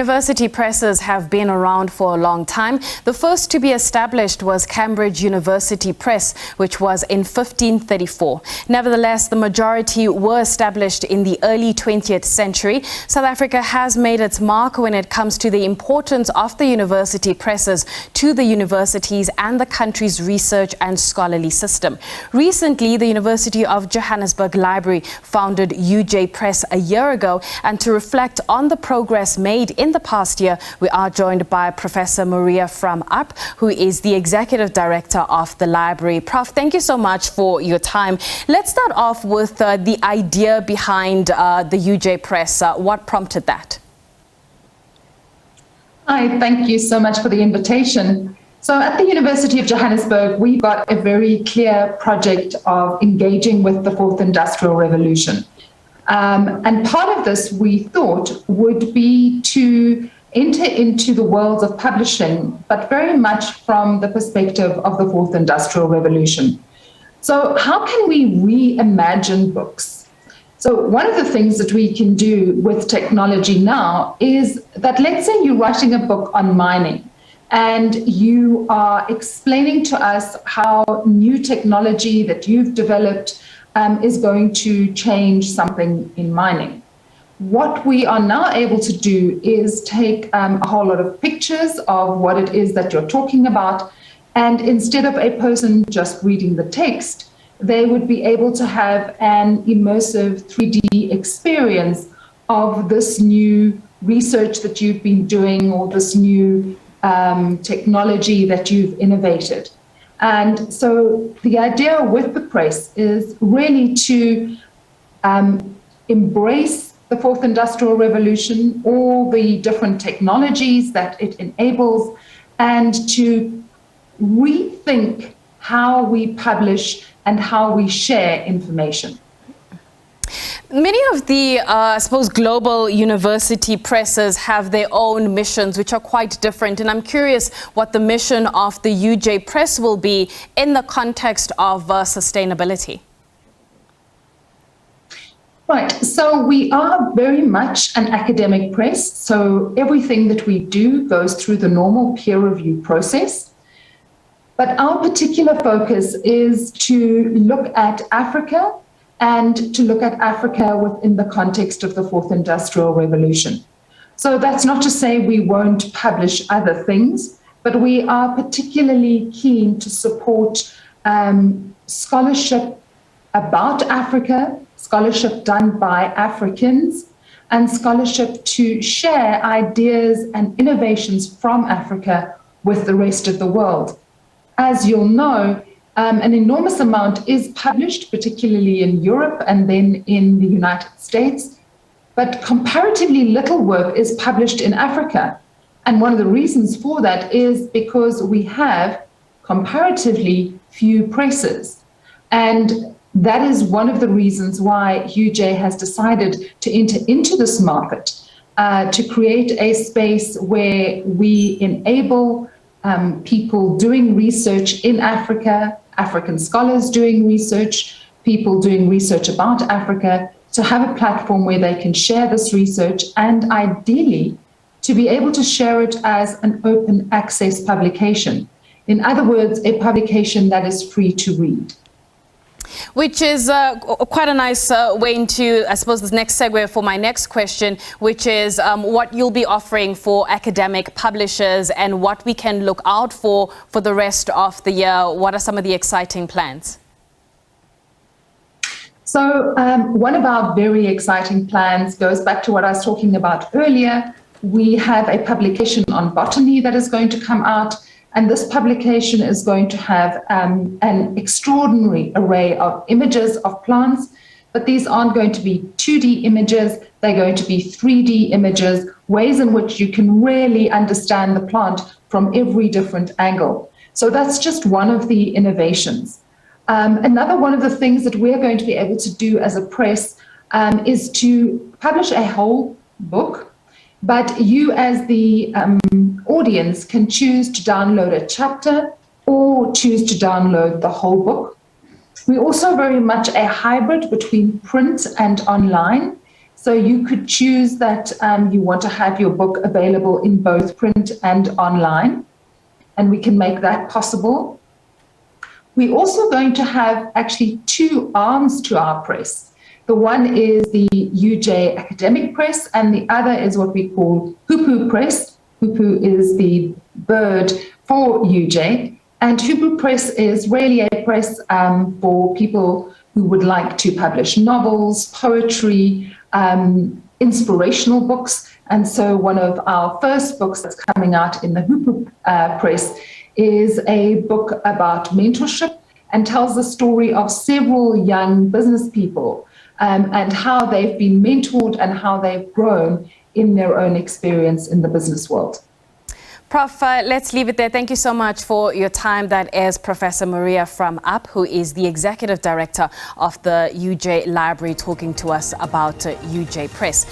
University presses have been around for a long time. The first to be established was Cambridge University Press, which was in 1534. Nevertheless, the majority were established in the early 20th century. South Africa has made its mark when it comes to the importance of the university presses to the universities and the country's research and scholarly system. Recently, the University of Johannesburg Library founded UJ Press a year ago, and to reflect on the progress made in the past year, we are joined by Professor Maria Frahm-Arp, who is the Executive Director of the library. Prof, thank you so much for your time. Let's start off with the idea behind the UJ Press. What prompted that? Hi, thank you so much for the invitation. So at the University of Johannesburg, we've got a very clear project of engaging with the fourth industrial revolution. And part of this, we thought, would be to enter into the worlds of publishing, but very much from the perspective of the fourth industrial revolution. So how can we reimagine books? So one of the things that we can do with technology now is that, let's say you're writing a book on mining, and you are explaining to us how new technology that you've developed is going to change something in mining. What we are now able to do is take a whole lot of pictures of what it is that you're talking about, and instead of a person just reading the text, they would be able to have an immersive 3D experience of this new research that you've been doing, or this new technology that you've innovated. And so the idea with the press is really to embrace the fourth industrial revolution, all the different technologies that it enables, and to rethink how we publish and how we share information. Many of the, I suppose, global university presses have their own missions, which are quite different. And I'm curious what the mission of the UJ Press will be in the context of sustainability. Right. So we are very much an academic press. So everything that we do goes through the normal peer review process. But our particular focus is to look at Africa, and to look at Africa within the context of the fourth industrial revolution. So that's not to say we won't publish other things, but we are particularly keen to support scholarship about Africa, scholarship done by Africans, and scholarship to share ideas and innovations from Africa with the rest of the world. As you'll know, an enormous amount is published, particularly in Europe and then in the United States, but comparatively little work is published in Africa. And one of the reasons for that is because we have comparatively few presses. And that is one of the reasons why UJ has decided to enter into this market, to create a space where we enable people doing research in Africa, African scholars doing research, people doing research about Africa, to have a platform where they can share this research, and ideally to be able to share it as an open access publication. In other words, a publication that is free to read. Which is quite a nice way into, I suppose, this next segue for my next question, which is what you'll be offering for academic publishers and what we can look out for the rest of the year. What are some of the exciting plans? So one of our very exciting plans goes back to what I was talking about earlier. We have a publication on botany that is going to come out. And this publication is going to have an extraordinary array of images of plants, but these aren't going to be 2D images, they're going to be 3D images, ways in which you can really understand the plant from every different angle. So that's just one of the innovations. Another one of the things that we're going to be able to do as a press is to publish a whole book, but you as the audience can choose to download a chapter or choose to download the whole book. We're also very much a hybrid between print and online. So you could choose that you want to have your book available in both print and online, and we can make that possible. We're also going to have actually two arms to our press. The one is the UJ Academic Press, and the other is what we call Hoopoe Press. Hoopoe is the bird for UJ, and Hoopoe Press is really a press for people who would like to publish novels, poetry, inspirational books. And so one of our first books that's coming out in the Hoopoe Press is a book about mentorship and tells the story of several young business people and how they've been mentored and how they've grown in their own experience in the business world. Prof, let's leave it there. Thank you so much for your time. That is Professor Maria Frahm-Arp, who is the Executive Director of the UJ Library, talking to us about UJ Press.